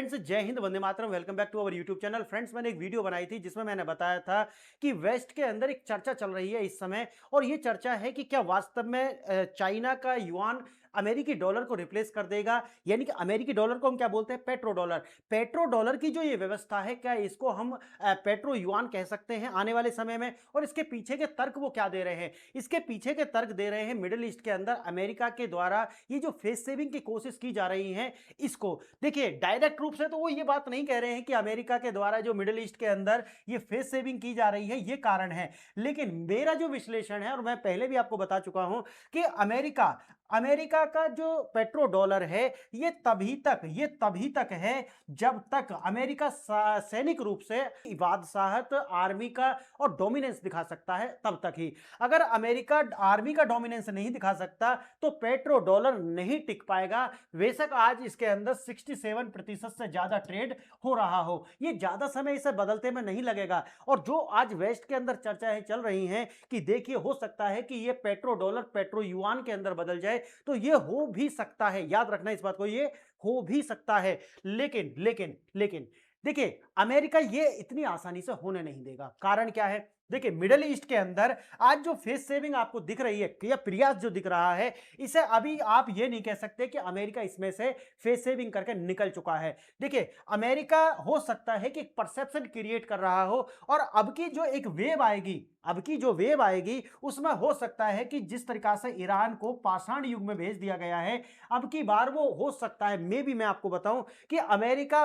Friends, Jai Hind, Vande Mataram. Welcome back to our YouTube channel. Friends, मैंने एक video बनाई थी जिसमें मैंने बताया था कि वेस्ट के अंदर एक चर्चा चल रही है इस समय, और ये चर्चा है कि क्या वास्तव में चाइना का युआन अमेरिकी डॉलर को रिप्लेस कर देगा। यानी कि अमेरिकी डॉलर को हम क्या बोलते हैं, पेट्रो डॉलर। पेट्रो डॉलर की जो ये व्यवस्था है, क्या इसको हम पेट्रो युआन कह सकते हैं आने वाले समय में। और इसके पीछे के तर्क वो क्या दे रहे हैं, इसके पीछे के तर्क दे रहे हैं मिडिल ईस्ट के अंदर अमेरिका के द्वारा ये जो फेस सेविंग की कोशिश की जा रही है। इसको देखिए, डायरेक्ट रूप से तो वो ये बात नहीं कह रहे हैं कि अमेरिका के द्वारा जो मिडिल ईस्ट के अंदर ये फेस सेविंग की जा रही है ये कारण है। लेकिन मेरा जो विश्लेषण है, और मैं पहले भी आपको बता चुका हूं कि अमेरिका अमेरिका का जो पेट्रो डॉलर है ये तभी तक है जब तक अमेरिका सैनिक रूप से बादशाहत आर्मी का और डोमिनेंस दिखा सकता है, तब तक ही। अगर अमेरिका आर्मी का डोमिनेंस नहीं दिखा सकता तो पेट्रो डॉलर नहीं टिक पाएगा। बेशक आज इसके अंदर 67% से ज्यादा ट्रेड हो रहा हो, ये ज्यादा समय इसे बदलते में नहीं लगेगा। और जो आज वेस्ट के अंदर चर्चाएं चल रही हैं कि देखिए हो सकता है कि ये पेट्रो डॉलर पेट्रो युआन के अंदर बदल जाए, तो ये हो भी सकता है। याद रखना इस बात को, ये हो भी सकता है। लेकिन लेकिन लेकिन देखिए, अमेरिका ये इतनी आसानी से होने नहीं देगा। कारण क्या है, देखिए मिडिल ईस्ट के अंदर आज जो फेस सेविंग आपको दिख रही है या प्रयास जो दिख रहा है, इसे अभी आप ये नहीं कह सकते कि अमेरिका इसमें से फेस सेविंग करके निकल चुका है। देखिए, अमेरिका हो सकता है कि एक परसेप्शन क्रिएट कर रहा हो, और अब की जो एक वेव आएगी, अब की जो वेव आएगी उसमें हो सकता है कि जिस तरीका से ईरान को पाषाण युग में भेज दिया गया है, अब की बार वो हो सकता है, मे भी मैं आपको बताऊं कि अमेरिका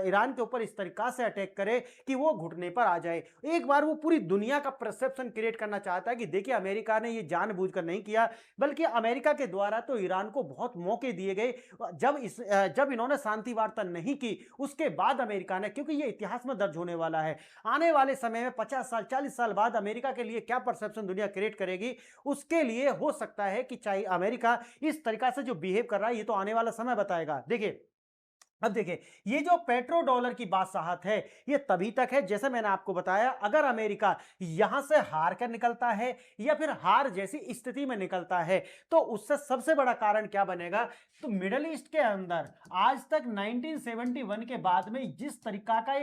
ईरान के ऊपर इस तरीका से अटैक करे कि वो घुटने पर आ जाए। एक बार वो पूरी दुनिया का परसेप्शन क्रिएट करना चाहता है कि देखिए अमेरिका ने ये जानबूझकर नहीं किया, बल्कि अमेरिका के द्वारा तो ईरान को बहुत मौके दिए गए। जब इन्होंने शांति वार्ता नहीं की, उसके बाद अमेरिका ने, क्योंकि ये इतिहास में दर्ज होने वाला है, आने वाले समय में 50 साल 40 साल बाद अमेरिका के लिए क्या परसेप्शन दुनिया क्रिएट करेगी, उसके लिए हो सकता है कि चाहे अमेरिका इस तरीका से जो बिहेव कर रहा है, ये तो आने वाला समय बताएगा। देखिए, अब देखिए, ये जो पेट्रो डॉलर की बादशाहत है ये तभी तक है, जैसे मैंने आपको बताया, अगर अमेरिका यहां से हार कर निकलता है या फिर हार जैसी स्थिति में निकलता है, तो उससे सबसे बड़ा कारण क्या बनेगा। तो मिडिल ईस्ट के अंदर आज तक 1971 के बाद में जिस तरीका का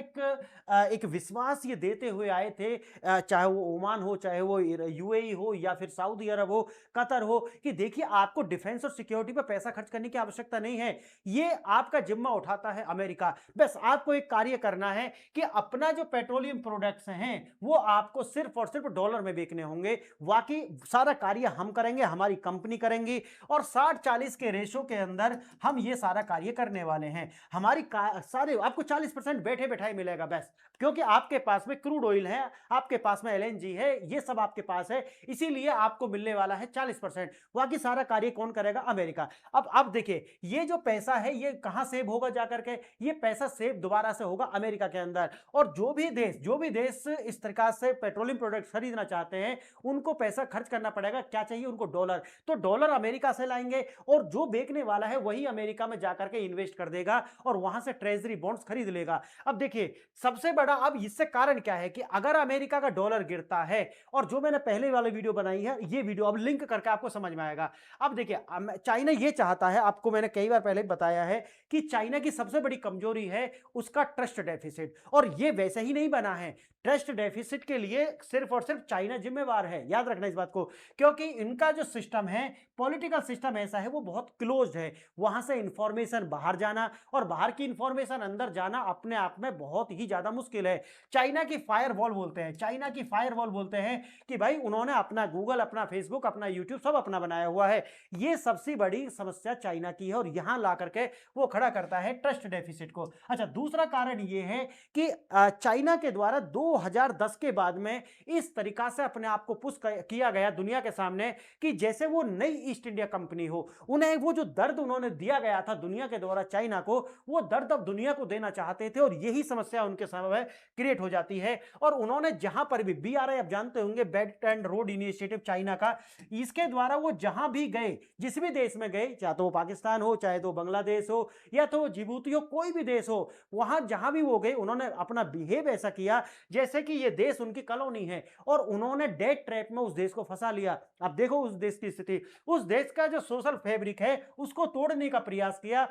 एक विश्वास ये देते हुए आए थे, चाहे वो ओमान हो, चाहे वो यूएई हो, या फिर सऊदी अरब हो, कतर हो, कि देखिए आपको डिफेंस और सिक्योरिटी पर पैसा खर्च करने की आवश्यकता नहीं है, ये आपका जिम्मा उठाता है अमेरिका। बस आपको एक कार्य करना है कि अपना जो पेट्रोलियम प्रोडक्ट्स हैं वो आपको सिर्फ और सिर्फ डॉलर में बेचने होंगे। बाकी सारा कार्य हम करेंगे, हमारी कंपनी करेंगी, और 60-40 के रेशो के अंदर हम ये सारा कार्य करने वाले हैं। हमारी सारे आपको 40% बैठे बैठाए मिलेगा, बस क्योंकि आपके पास में क्रूड ऑयल है, आपके पास में एलएनजी है, ये सब आपके पास है, इसीलिए आपको मिलने वाला है 40%। बाकी सारा कार्य कौन करेगा, अमेरिका। अब देखिए, ये जो पैसा है ये कहां सेव होगा जाकर के, ये पैसा सेव दोबारा से होगा अमेरिका के अंदर। और जो भी देश इस प्रकार से पेट्रोलियम प्रोडक्ट खरीदना चाहते हैं, उनको पैसा खर्च करना पड़ेगा। क्या चाहिए उनको, डॉलर। तो डॉलर अमेरिका से लाएंगे, और जो बेचने वाला है वही अमेरिका में जाकर के इन्वेस्ट कर देगा और वहां से ट्रेजरी बॉन्ड्स खरीद लेगा। अब देखिए, सबसे बड़ा अब इससे कारण क्या है कि अगर अमेरिका का डॉलर गिरता है, और जो मैंने पहले वाली वीडियो बनाई है, ये वीडियो अब लिंक करके आपको समझ में आएगा। अब देखिए, चाइना ये चाहता है, आपको मैंने कई बार पहले बताया है कि चाइना की सबसे बड़ी कमजोरी है उसका ट्रस्ट डेफिसिट, और ये वैसे ही नहीं बना है। ट्रस्ट डेफिसिट के लिए सिर्फ और सिर्फ चाइना जिम्मेवार है, याद रखना इस बात को, क्योंकि इनका जो सिस्टम है, पॉलिटिकल सिस्टम ऐसा है, वो बहुत क्लोज्ड है। वहां से इंफॉर्मेशन बाहर जाना और बाहर की इंफॉर्मेशन अंदर जाना अपने आप में बहुत ही ज्यादा मुश्किल है। चाइना की फायरवॉल बोलते हैं, चाइना की फायरवॉल बोलते हैं कि भाई उन्होंने अपना गूगल, अपना फेसबुक, अपना यूट्यूब सब अपना बनाया हुआ है। ये सबसे बड़ी समस्या चाइना की है, और यहां ला करके वो खड़ा करता है ट्रस्ट डेफिसिट को। अच्छा, दूसरा कारण ये है कि चाइना के द्वारा 2010 के बाद में इस तरीका से अपने आप को पुश किया गया दुनिया के सामने कि जैसे वो नई ईस्ट इंडिया कंपनी हो। उन्हें वो जो दर्द उन्होंने दिया गया था दुनिया के द्वारा चाइना को, वो दर्द अब दुनिया को देना चाहते थे, और यही समस्या उनके सामने क्रिएट हो जाती है। और उन्होंने जहां पर भी बीआरआई, आप जानते होंगे, belt and road initiative China का, इसके द्वारा वो जहां भी गए, जिस भी देश में गए, चाहे तो पाकिस्तान हो, चाहे तो बांग्लादेश हो, या तो जिबूती हो, कोई भी देश हो, वहां जहां भी वो गए उन्होंने अपना बिहेव ऐसा किया जैसे कि ये देश उनकी कॉलोनी है, और उन्होंने डेट ट्रैप में उस देश को फंसा लिया। अब देखो उस देश की स्थिति, उस देश का जो सोशल फैब्रिक है उसको तोड़ने का प्रयास किया।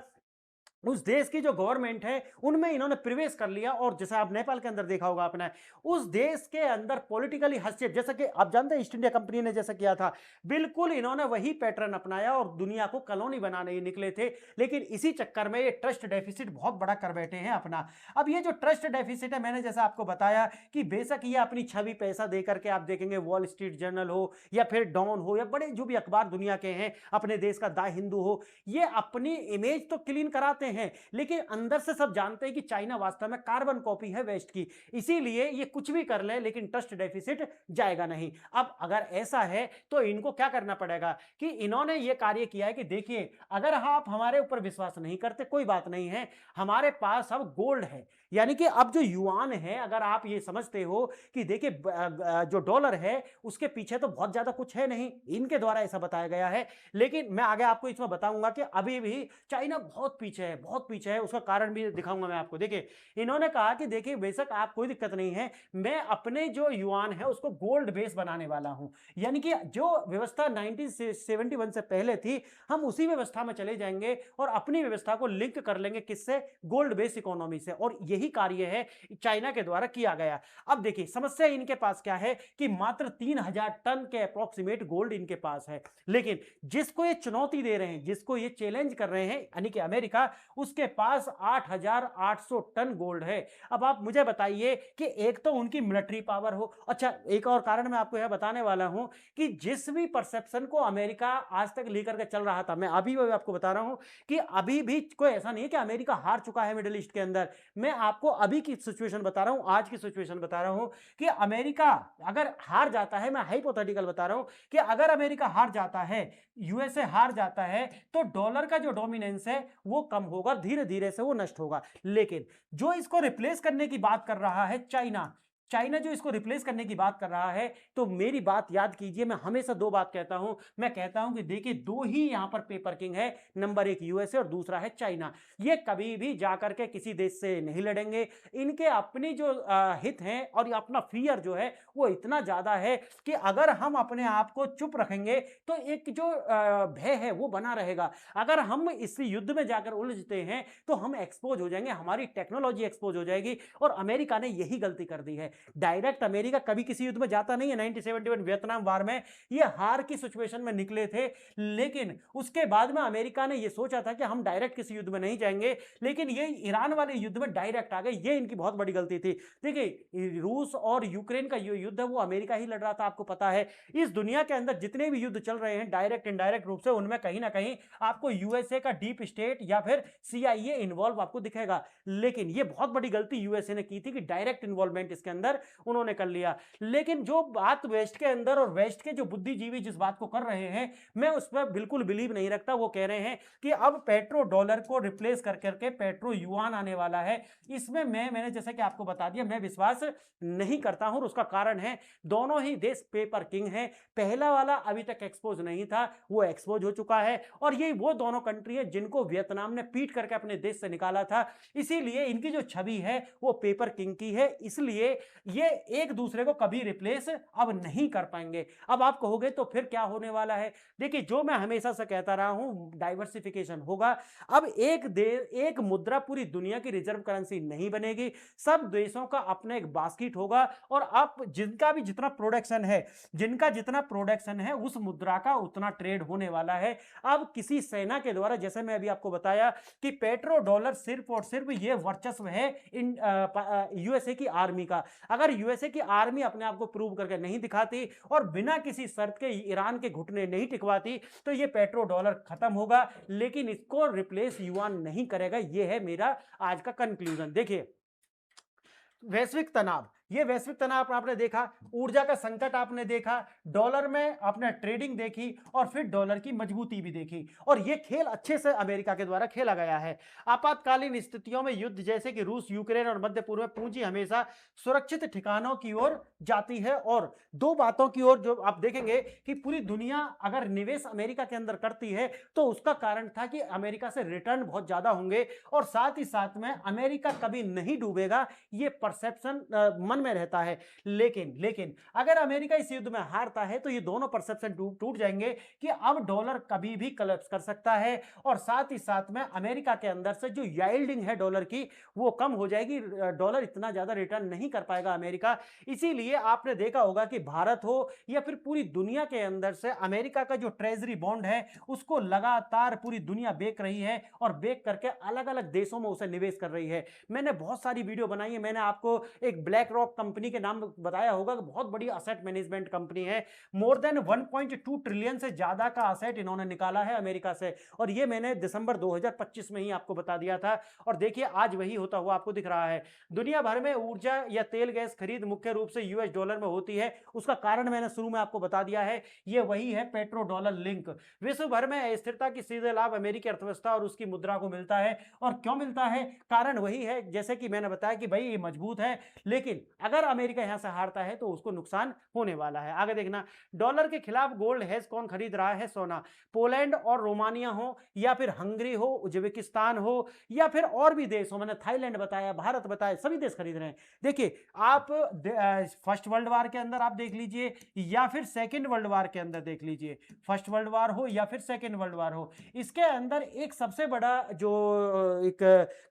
उस देश की जो गवर्नमेंट है उनमें इन्होंने प्रवेश कर लिया और जैसे आप नेपाल के अंदर देखा होगा आपने, उस देश के अंदर पॉलिटिकली हस्तक्षेप, जैसा कि आप जानते हैं ईस्ट इंडिया कंपनी ने जैसा किया था, बिल्कुल इन्होंने वही पैटर्न अपनाया और दुनिया को कॉलोनी बनाने ही निकले थे। लेकिन इसी चक्कर में ये ट्रस्ट डेफिसिट बहुत बड़ा कर बैठे हैं अपना। अब ये जो ट्रस्ट डेफिसिट है, मैंने जैसा आपको बताया कि बेशक ये अपनी छवि पैसा दे करके आप देखेंगे वॉल स्ट्रीट जर्नल हो या फिर डॉन हो या बड़े जो भी अखबार दुनिया के हैं, अपने देश का द हिंदू हो, ये अपनी इमेज तो क्लीन कराते हैं, लेकिन अंदर से सब जानते हैं कि चाइना वास्तव में कार्बन कॉपी है वेस्ट की। इसीलिए ये कुछ भी कर ले लेकिन ट्रस्ट डेफिसिट जाएगा नहीं। अब अगर ऐसा है तो इनको क्या करना पड़ेगा कि इन्होंने ये कार्य किया है कि देखिए, अगर आप हमारे ऊपर विश्वास नहीं करते कोई बात नहीं है, हमारे पास अब गोल्ड है, यानी कि अब जो युआन है, अगर आप ये समझते हो कि देखिए जो डॉलर है उसके पीछे तो बहुत ज्यादा कुछ है नहीं, इनके द्वारा ऐसा बताया गया है। लेकिन मैं आगे आपको इसमें बताऊंगा कि अभी भी चाइना बहुत पीछे है, बहुत पीछे है, उसका कारण भी दिखाऊंगा मैं आपको। देखिए, इन्होंने कहा कि देखिए बेशक आप कोई दिक्कत नहीं है, मैं अपने जो युआन है उसको गोल्ड बेस बनाने वाला हूं, यानी कि जो व्यवस्था 1971 से पहले थी हम उसी व्यवस्था में चले जाएंगे और अपनी व्यवस्था को लिंक कर लेंगे किससे, गोल्ड बेस इकोनॉमी से। और यही कार्य है चाइना के द्वारा किया गया। अब देखिए समस्या इनके पास क्या है कि मात्र 3000 टन के अप्रोक्सीमेट गोल्ड इनके पास है, लेकिन जिसको ये चुनौती दे रहे हैं, जिसको ये चैलेंज कर रहे हैं यानी कि अमेरिका, उसके पास 8800 टन गोल्ड है। अब आप मुझे बताइए कि एक तो उनकी मिलिट्री पावर हो, अच्छा एक और कारण मैं आपको यह बताने वाला हूं कि जिस भी परसेप्शन को अमेरिका आज तक लेकर के चल रहा था, मैं अभी भी आपको बता रहा हूं कि अभी भी कोई ऐसा नहीं है कि अमेरिका हार चुका है मिडिल ईस्ट के अंदर। मैं आपको अभी की सिचुएशन बता रहा हूं, आज की सिचुएशन बता रहा हूं कि अमेरिका अगर हार जाता है, मैं हाइपोथेटिकल बता रहा हूं कि अगर अमेरिका हार जाता है, यूएसए हार जाता है, तो डॉलर का जो डोमिनेंस है वो कम होगा, धीरे धीरे से वो नष्ट होगा। लेकिन जो इसको रिप्लेस करने की बात कर रहा है चाइना, चाइना जो इसको रिप्लेस करने की बात कर रहा है, तो मेरी बात याद कीजिए, मैं हमेशा दो बात कहता हूं। मैं कहता हूं कि देखिए दो ही यहां पर पेपर किंग है, नंबर एक यूएसए और दूसरा है चाइना। ये कभी भी जाकर के किसी देश से नहीं लड़ेंगे, इनके अपनी जो हित हैं और अपना फियर जो है वो इतना ज्यादा है कि अगर हम अपने आप को चुप रखेंगे तो एक जो भय है वो बना रहेगा। अगर हम इस युद्ध में जाकर उलझते हैं तो हम एक्सपोज हो जाएंगे, हमारी टेक्नोलॉजी एक्सपोज हो जाएगी। और अमेरिका ने यही गलती कर दी है। डायरेक्ट अमेरिका कभी किसी युद्ध में जाता नहीं है। 1971 वियतनाम वार में ये हार की सिचुएशन में निकले थे, लेकिन उसके बाद में अमेरिका ने ये सोचा था कि हम डायरेक्ट किसी युद्ध में नहीं जाएंगे, लेकिन ये ईरान वाले युद्ध में डायरेक्ट आ गए। ये इनकी बहुत बड़ी गलती थी। देखिए रूस और यूक्रेन का ये युद्ध है वो अमेरिका ही लड़ रहा था, आपको पता है। इस दुनिया के अंदर जितने भी युद्ध चल रहे हैं डायरेक्ट इनडायरेक्ट रूप से, उनमें कहीं ना कहीं आपको यूएसए का डीप स्टेट या फिर सीआईए इन्वॉल्व आपको दिखेगा। लेकिन ये बहुत बड़ी गलती यूएसए ने की थी कि डायरेक्ट इन्वॉल्वमेंट इसके अंदर उन्होंने कर लिया। लेकिन जो बात वेस्ट के अंदर और वेस्ट के जो बुद्धिजीवी जिस बात को कर रहे हैं, मैं उस पर बिल्कुल बिलीव नहीं रखता। वो कह रहे हैं कि अब पेट्रो डॉलर को रिप्लेस कर करके पेट्रो युआन आने वाला है। इसमें मैंने जैसे कि आपको बता दिया, मैं विश्वास नहीं करता हूं। उसका कारण है दोनों ही देश पेपर किंग हैं। पहला वाला अभी तक एक्सपोज नहीं था, वो एक्सपोज हो चुका है। और ये वो दोनों कंट्री है जिनको वियतनाम ने पीट करके अपने देश से निकाला था। इसीलिए इनकी जो छवि है वो पेपर किंग की है। इसलिए ये एक दूसरे को कभी रिप्लेस अब नहीं कर पाएंगे। अब आप कहोगे तो फिर क्या होने वाला है? देखिए जो मैं हमेशा से कहता रहा हूं, डाइवर्सिफिकेशन होगा। अब एक देश एक मुद्रा पूरी दुनिया की रिजर्व करेंसी नहीं बनेगी, सब देशों का अपना एक बास्केट होगा। और अब जिनका भी जितना प्रोडक्शन है, उस मुद्रा का उतना ट्रेड होने वाला है। अब किसी सेना के द्वारा, जैसे मैं अभी आपको बताया कि पेट्रो डॉलर सिर्फ और सिर्फ ये वर्चस्व है इन यूएसए की आर्मी का। अगर यूएसए की आर्मी अपने आप को प्रूव करके नहीं दिखाती और बिना किसी शर्त के ईरान के घुटने नहीं टिकवाती, तो ये पेट्रो डॉलर खत्म होगा। लेकिन इसको रिप्लेस युआन नहीं करेगा। ये है मेरा आज का कंक्लूजन। देखिए वैश्विक तनाव, ये वैश्विक तनाव आपने देखा, ऊर्जा का संकट आपने देखा, डॉलर में आपने ट्रेडिंग देखी और फिर डॉलर की मजबूती भी देखी। और ये खेल अच्छे से अमेरिका के द्वारा खेला गया है। आपातकालीन स्थितियों में युद्ध जैसे कि रूस यूक्रेन और मध्य पूर्व में पूंजी हमेशा सुरक्षित ठिकानों की ओर जाती है। और दो बातों की ओर जो आप देखेंगे कि पूरी दुनिया अगर निवेश अमेरिका के अंदर करती है तो उसका कारण था कि अमेरिका से रिटर्न बहुत ज्यादा होंगे और साथ ही साथ में अमेरिका कभी नहीं डूबेगा। ये परसेप्शन मन मन में रहता है। लेकिन लेकिन अगर अमेरिका इस युद्ध में हारता है तो ये दोनों परसेप्शन टूट जाएंगे कि अब डॉलर कभी भी कोलैप्स कर सकता है, और साथ ही साथ में अमेरिका के अंदर से जो याइल्डिंग है डॉलर की वो कम हो जाएगी। डॉलर इतना ज्यादा रिटर्न नहीं कर पाएगा अमेरिका। इसीलिए आपने देखा होगा कि भारत हो या फिर पूरी दुनिया के अंदर से अमेरिका का जो ट्रेजरी बॉन्ड है उसको लगातार पूरी दुनिया बेच रही है, और बेच करके अलग अलग देशों में उसे निवेश कर रही है। मैंने बहुत सारी वीडियो बनाई है, मैंने आपको एक ब्लैक रॉक कंपनी के नाम बताया होगा, बहुत बड़ी असेट मैनेजमेंट कंपनी है। मोर देन 1.2 ट्रिलियन से ज्यादा का असेट इन्होंने निकाला है अमेरिका से, और ये मैंने दिसंबर 2025 में ही आपको बता दिया था। और देखिए आज वही होता हुआ आपको दिख रहा है। दुनिया भर में ऊर्जा या तेल गैस खरीद मुख्य रूप से यूएस डॉलर में होती है। उसका कारण मैंने शुरू में आपको बता दिया है, ये वही है पेट्रो डॉलर लिंक। विश्व भर में अस्थिरता की सीधे लाभ अमेरिकी अर्थव्यवस्था और उसकी मुद्रा को मिलता है। और क्यों मिलता है? कारण वही है जैसे कि मैंने बताया कि भाई ये मजबूत है, लेकिन अगर अमेरिका यहां से हारता है तो उसको नुकसान होने वाला है। आगे देखना, डॉलर के खिलाफ गोल्ड हेज कौन खरीद रहा है? सोना। पोलैंड और रोमानिया हो, या फिर हंगरी हो, उज्बेकिस्तान हो, या फिर और भी देश हो, मैंने थाईलैंड बताया, भारत बताया, सभी देश खरीद रहे हैं। देखिए आप फर्स्ट वर्ल्ड वार के अंदर आप देख लीजिए या फिर सेकेंड वर्ल्ड वार के अंदर देख लीजिए, फर्स्ट वर्ल्ड वार हो या फिर सेकेंड वर्ल्ड वार हो, इसके अंदर एक सबसे बड़ा जो एक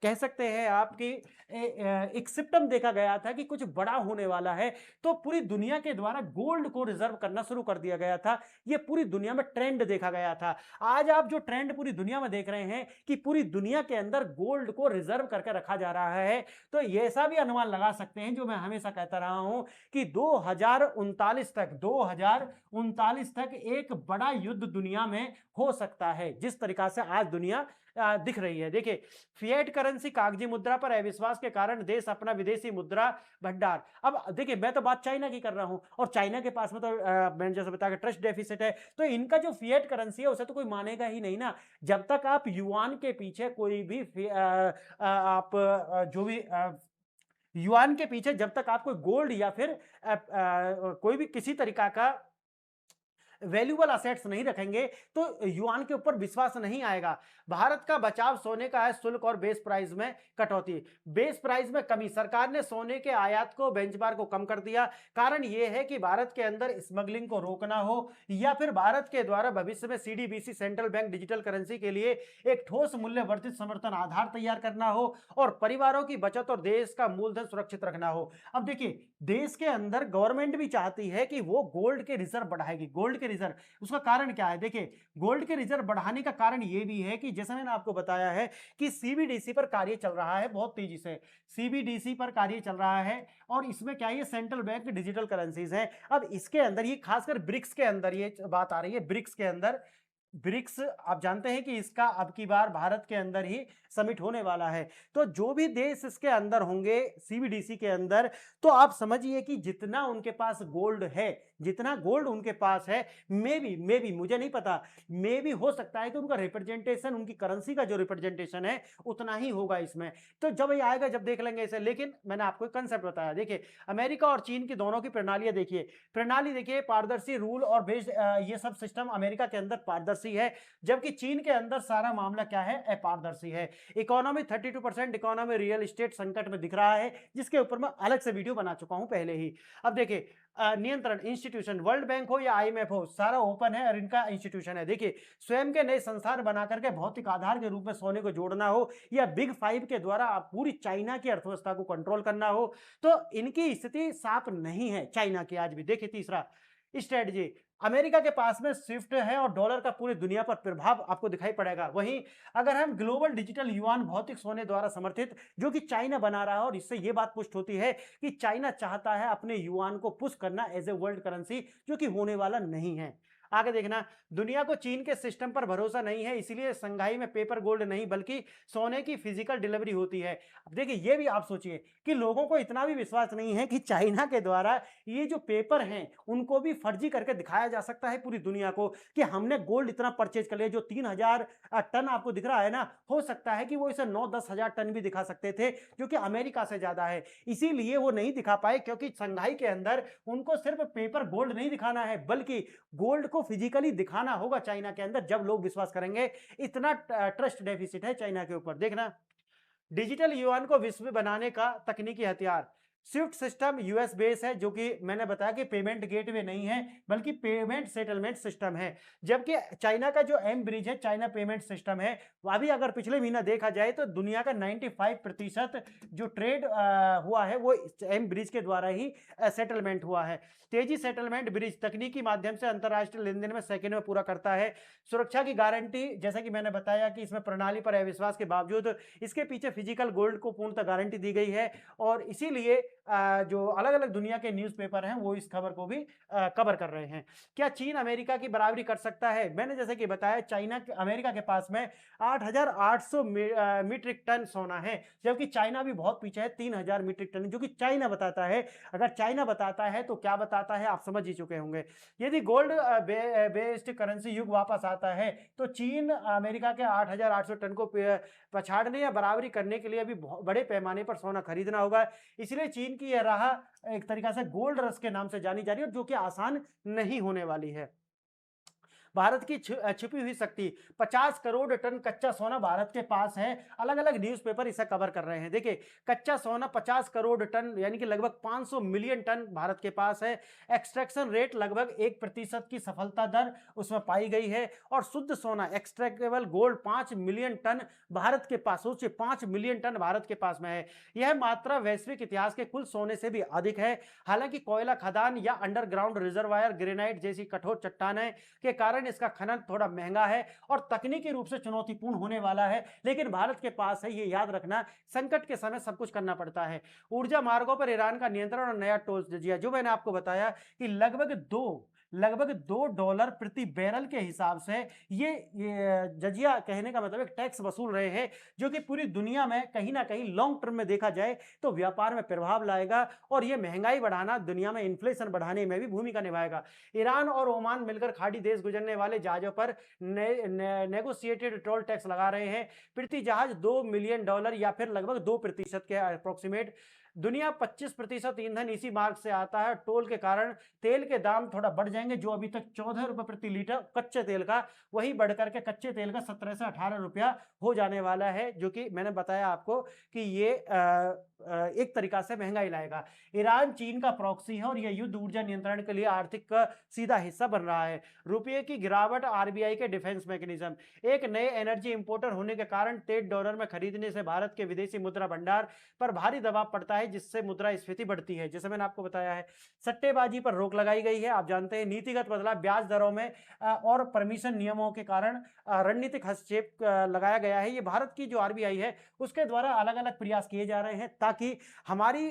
कह सकते हैं आपकी एक सिम्टम देखा गया था कि कुछ बड़ा होने वाला है, तो पूरी दुनिया के द्वारा गोल्ड को रिजर्व करना शुरू कर दिया गया था। ये पूरी दुनिया में ट्रेंड देखा गया था। आज आप जो ट्रेंड पूरी दुनिया में देख रहे हैं कि पूरी दुनिया के अंदर गोल्ड को रिजर्व करके रखा जा रहा है, तो ऐसा भी अनुमान लगा सकते हैं जो मैं हमेशा कहता रहा हूं कि 2039 तक एक बड़ा युद्ध दुनिया में हो सकता है, जिस तरीका से आज दुनिया दिख रही है। देखिए फिएट करेंसी कागजी मुद्रा पर अविश्वास के कारण देश अपना विदेशी मुद्रा भंडार। अब देखिए मैं तो बात चाइना की कर रहा हूं, और चाइना के पास में तो मैंने जैसे बताया ट्रस्ट डेफिसिट है, तो इनका जो फिएट करेंसी है उसे तो कोई मानेगा ही नहीं ना। जब तक आप युआन के पीछे कोई भी आप जो भी युआन के पीछे जब तक आप कोई गोल्ड या फिर कोई भी किसी तरीका का वैल्यूबल असेट्स नहीं रखेंगे तो युआन के ऊपर विश्वास नहीं आएगा। भारत का बचाव सोने का है शुल्क और बेस प्राइस में कटौती। बेस प्राइस में कमी, सरकार ने सोने के आयात को बेंचमार्क को कम कर दिया। कारण यह है कि भारत के अंदर स्मगलिंग को रोकना हो, या फिर भारत के द्वारा भविष्य में सीडीबीसी सेंट्रल बैंक डिजिटल करेंसी के लिए एक ठोस मूल्य वर्धित समर्थन आधार तैयार करना हो, और परिवारों की बचत और देश का मूलधन सुरक्षित रखना हो। अब देखिए देश के अंदर गवर्नमेंट भी चाहती है कि वो गोल्ड के रिजर्व बढ़ाएगी, गोल्ड के रिजर्व। उसका कारण क्या है? देखिए गोल्ड के रिजर्व बढ़ाने का कारण यह भी है कि जैसा मैंने आपको बताया है कि सीबीडीसी पर कार्य चल रहा है बहुत तेजी से, सीबीडीसी पर कार्य चल रहा है, और इसमें क्या है, ये सेंट्रल बैंक डिजिटल करेंसीज है। अब इसके अंदर ये खासकर ब्रिक्स के अंदर ये बात आ रही है, ब्रिक्स के अंदर, ब्रिक्स आप जानते हैं कि इसका अब की बार भारत के अंदर ही समिट होने वाला है। तो जो भी देश इसके अंदर होंगे सीबीडीसी के अंदर, तो आप समझिए कि जितना उनके पास गोल्ड है, जितना गोल्ड उनके पास है, मे बी मुझे नहीं पता, मे बी हो सकता है कि उनका रिप्रेजेंटेशन, उनकी करेंसी का जो रिप्रेजेंटेशन है उतना ही होगा इसमें। तो जब ये आएगा जब देख लेंगे इसे। लेकिन मैंने आपको कंसेप्ट बताया। देखिए अमेरिका और चीन की दोनों की प्रणालियां देखिए, प्रणाली देखिए पारदर्शी रूल और बेस्ड, ये सब सिस्टम अमेरिका के अंदर पारदर्शी है, जबकि चीन के अंदर सारा मामला क्या है, अपारदर्शी है। इकोनॉमी 32% इकोनॉमी रियल एस्टेट संकट में दिख रहा है, जिसके ऊपर मैं अलग से वीडियो बना चुका हूं पहले ही। अब देखिए नियंत्रण इंस्टीट्यूशन, वर्ल्ड बैंक हो या आईएमएफ हो, सारा ओपन है और इनका इंस्टीट्यूशन है। देखिए स्वयं के नए संस्थान बना करके भौतिक आधार के रूप में सोने को जोड़ना हो, या बिग फाइव के द्वारा पूरी चाइना की अर्थव्यवस्था को कंट्रोल करना हो, तो इनकी स्थिति साफ नहीं है चाइना की आज भी। देखिए तीसरा स्ट्रेटजी, अमेरिका के पास में स्विफ्ट है और डॉलर का पूरी दुनिया पर प्रभाव आपको दिखाई पड़ेगा। वहीं अगर हम ग्लोबल डिजिटल युआन भौतिक सोने द्वारा समर्थित, जो कि चाइना बना रहा है, और इससे यह बात पुष्ट होती है कि चाइना चाहता है अपने युआन को पुश करना एज ए वर्ल्ड करेंसी, जो कि होने वाला नहीं है। आगे देखना, दुनिया को चीन के सिस्टम पर भरोसा नहीं है, इसलिए संघाई में पेपर गोल्ड नहीं बल्कि सोने की फिजिकल डिलीवरी होती है। अब देखिए ये भी आप सोचिए कि लोगों को इतना भी विश्वास नहीं है कि चाइना के द्वारा ये जो पेपर हैं उनको भी फर्जी करके दिखाया जा सकता है पूरी दुनिया को कि हमने गोल्ड इतना परचेज कर लिया। जो 3000 टन आपको दिख रहा है ना, हो सकता है कि वो इसे 9-10 हजार टन भी दिखा सकते थे, जो कि अमेरिका से ज्यादा है। इसीलिए वो नहीं दिखा पाए, क्योंकि संघाई के अंदर उनको सिर्फ पेपर गोल्ड नहीं दिखाना है, बल्कि गोल्ड को फिजिकली दिखाना होगा चाइना के अंदर, जब लोग विश्वास करेंगे। इतना ट्रस्ट डेफिसिट है चाइना के ऊपर। देखना, डिजिटल युआन को विश्व बनाने का तकनीकी हथियार, स्विफ्ट सिस्टम यूएस बेस है, जो कि मैंने बताया कि पेमेंट गेटवे नहीं है बल्कि पेमेंट सेटलमेंट सिस्टम है। जबकि चाइना का जो एम ब्रिज है, चाइना पेमेंट सिस्टम है, वह भी अगर पिछले महीना देखा जाए तो दुनिया का 95% जो ट्रेड हुआ है वो एम ब्रिज के द्वारा ही सेटलमेंट हुआ है। तेजी सेटलमेंट ब्रिज तकनीकी माध्यम से अंतरराष्ट्रीय लेनदेन में सेकंड में पूरा करता है। सुरक्षा की गारंटी, जैसा कि मैंने बताया कि इसमें प्रणाली पर अविश्वास के बावजूद इसके पीछे फिजिकल गोल्ड को पूर्णतः गारंटी दी गई है, और इसीलिए जो अलग-अलग दुनिया के न्यूज़पेपर हैं वो इस खबर को भी कवर कर रहे हैं। क्या चीन अमेरिका की बराबरी कर सकता है? मैंने जैसे कि बताया, चाइना अमेरिका के पास में 8,800 मीट्रिक टन सोना है, जबकि चाइना भी बहुत पीछे है, 3,000 मीट्रिक टन, जो कि चाइना बताता है। अगर चाइना बताता है तो क्या बताता है आप समझ ही चुके होंगे। यदि गोल्ड बेस्ड करेंसी युग वापस आता है तो चीन अमेरिका के 8,800 टन को पछाड़ने या बराबरी करने के लिए अभी बड़े पैमाने पर सोना खरीदना होगा। इसलिए चीन की यह राह एक तरीका से गोल्ड रश के नाम से जानी जा रही है, जो कि आसान नहीं होने वाली है। भारत की छिपी हुई शक्ति, 50 करोड़ टन कच्चा सोना भारत के पास है। अलग-अलग न्यूज़पेपर इसे कवर कर रहे हैं। देखिए, कच्चा सोना 50 करोड़ टन यानी कि लगभग 500 मिलियन टन भारत के पास है। एक्सट्रैक्शन रेट लगभग 1% की सफलता दर उसमें पाई गई है, और शुद्ध सोना extractable gold 5 million ton Bharat के पास, सोचिए 5 मिलियन टन भारत के पास में है। यह मात्रा वैश्विक इतिहास के कुल सोने से भी अधिक है। हालांकि कोयला खदान या अंडरग्राउंड रिजर्वायर, ग्रेनाइट जैसी कठोर चट्टानें के कारण इसका खनन थोड़ा महंगा है और तकनीकी रूप से चुनौतीपूर्ण होने वाला है, लेकिन भारत के पास है, ये याद रखना। संकट के समय सब कुछ करना पड़ता है। ऊर्जा मार्गों पर ईरान का नियंत्रण और नया टोल जजिया, जो मैंने आपको बताया कि लगभग $2 प्रति बैरल के हिसाब से ये जजिया, कहने का मतलब एक टैक्स वसूल रहे हैं, जो कि पूरी दुनिया में कहीं ना कहीं लॉन्ग टर्म में देखा जाए तो व्यापार में प्रभाव लाएगा, और ये महंगाई बढ़ाना, दुनिया में इन्फ्लेशन बढ़ाने में भी भूमिका निभाएगा। ईरान और ओमान मिलकर खाड़ी देश गुजरने वाले जहाजों पर नेगोशिएटेड टोल टैक्स लगा रहे हैं। प्रति जहाज $2 मिलियन या फिर लगभग 2% के अप्रोक्सीमेट। दुनिया 25% ईंधन इसी मार्ग से आता है। टोल के कारण तेल के दाम थोड़ा बढ़ जाएंगे, जो अभी तक 14 रुपए प्रति लीटर कच्चे तेल का, वही बढ़कर के कच्चे तेल का 17 से 18 रुपया हो जाने वाला है, जो कि मैंने बताया आपको कि ये एक तरीका से महंगाई लाएगा। ईरान चीन का प्रॉक्सी है, और यह युद्ध ऊर्जा नियंत्रण के लिए आर्थिक का सीधा हिस्सा बन रहा है। रुपये की गिरावट, आरबीआई के डिफेंस मैकेनिज्म, एक नए एनर्जी इंपोर्टर होने के कारण $3 में खरीदने से भारत के विदेशी मुद्रा भंडार पर भारी दबाव पड़ता है, जिससे मुद्रास्फीति बढ़ती है, जैसे मैंने आपको बताया है। सट्टेबाजी पर रोक लगाई गई है, आप जानते हैं। नीतिगत बदलाव, ब्याज दरों में और परमिशन नियमों के कारण रणनीतिक हस्तक्षेप लगाया गया है। ये भारत की जो आरबीआई है उसके द्वारा अलग अलग प्रयास किए जा रहे हैं, ताकि हमारी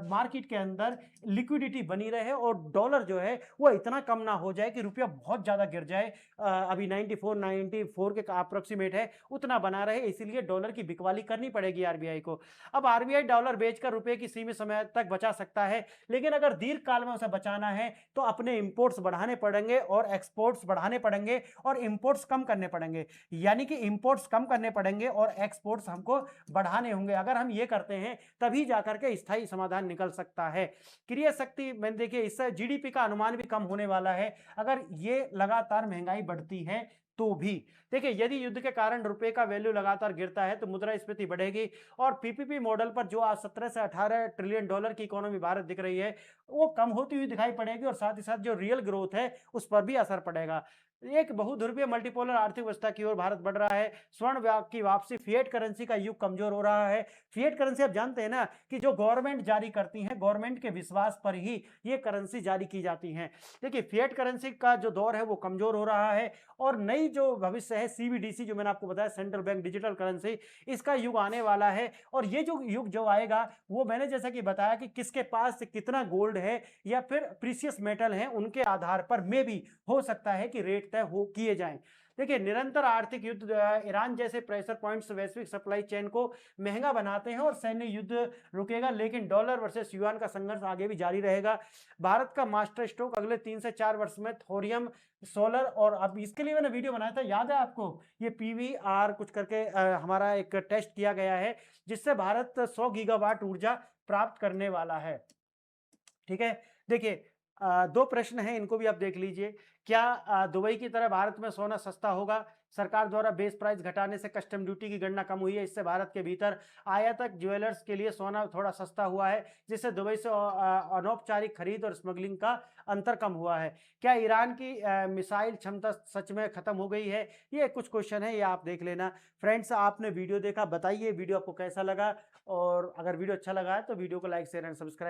मार्केट के अंदर लिक्विडिटी बनी रहे और डॉलर जो है वो इतना कम ना हो जाए कि रुपया बहुत ज्यादा गिर जाए। अभी 94 के अप्रोक्सीमेट है, उतना बना रहे, इसीलिए डॉलर की बिकवाली करनी पड़ेगी आरबीआई को। अब आरबीआई डॉलर बेचकर रुपए की सीमित समय तक बचा सकता है, लेकिन अगर दीर्घ काल में उसे बचाना है तो अपने इंपोर्ट्स बढ़ाने पड़ेंगे और एक्सपोर्ट्स बढ़ाने पड़ेंगे, और इंपोर्ट्स कम करने पड़ेंगे। यानी कि इंपोर्ट्स कम करने पड़ेंगे और एक्सपोर्ट्स हमको बढ़ाने होंगे। अगर हम ये करते हैं तभी जाकर के स्थायी समाधान निकल सकता है। क्रय शक्ति, मैंने देखिए, इससे जीडीपी का अनुमान भी कम होने वाला है अगर ये लगातार महंगाई बढ़ती है तो भी। देखिए, यदि युद्ध के कारण रुपए का वैल्यू लगातार गिरता है तो मुद्रास्फीति बढ़ेगी, और पीपीपी मॉडल पर जो आज 17 से 18 ट्रिलियन डॉलर की इकोनॉमी भारत दिख रही है वो कम होती हुई दिखाई पड़ेगी, और साथ ही साथ जो रियल ग्रोथ है उस पर भी असर पड़ेगा। एक बहुध्रुवीय मल्टीपोलर आर्थिक व्यवस्था की ओर भारत बढ़ रहा है। स्वर्ण की वापसी, फिएट करेंसी का युग कमजोर हो रहा है। फिएट करेंसी, आप जानते हैं ना कि जो गवर्नमेंट जारी करती है, गवर्नमेंट के विश्वास पर ही ये करेंसी जारी की जाती है। देखिए, फिएट करेंसी का जो दौर है वो कमजोर हो रहा है, और नई जो भविष्य है सीबीडीसी, जो मैंने आपको बताया, सेंट्रल बैंक डिजिटल करेंसी, इसका युग आने वाला है। और ये जो युग जो आएगा वो मैंने जैसा कि बताया कि किसके पास कितना गोल्ड है या फिर प्रीशियस मेटल है, उनके आधार पर में भी हो सकता है कि रेट तय हो किए जाएं। देखिए, निरंतर आर्थिक युद्ध, ईरान जैसे प्रेशर पॉइंट्स वैश्विक सप्लाई चेन को महंगा बनाते हैं, और सैन्य युद्ध रुकेगा, लेकिन डॉलर वर्सेस युआन का संघर्ष आगे भी जारी रहेगा। भारत का मास्टर स्ट्रोक अगले 3 से 4 वर्ष में थोरियम, सोलर, और अब इसके लिए मैंने वीडियो बनाया था, याद है आपको, ये पीवीआर कुछ करके हमारा एक टेस्ट किया गया है, जिससे भारत 100 गीगावाट ऊर्जा प्राप्त करने वाला है। ठीक है, देखिए, दो प्रश्न हैं, इनको भी आप देख लीजिए। क्या दुबई की तरह भारत में सोना सस्ता होगा? सरकार द्वारा बेस प्राइस घटाने से कस्टम ड्यूटी की गणना कम हुई है, इससे भारत के भीतर आयातक ज्वेलर्स के लिए सोना थोड़ा सस्ता हुआ है, जिससे दुबई से अनौपचारिक खरीद और स्मगलिंग का अंतर कम हुआ है। क्या ईरान की मिसाइल क्षमता सच में खत्म हो गई है? ये कुछ क्वेश्चन है, ये आप देख लेना। फ्रेंड्स, आपने वीडियो देखा, बताइए वीडियो आपको कैसा लगा, और अगर वीडियो अच्छा लगा है तो वीडियो को लाइक शेयर एंड सब्सक्राइब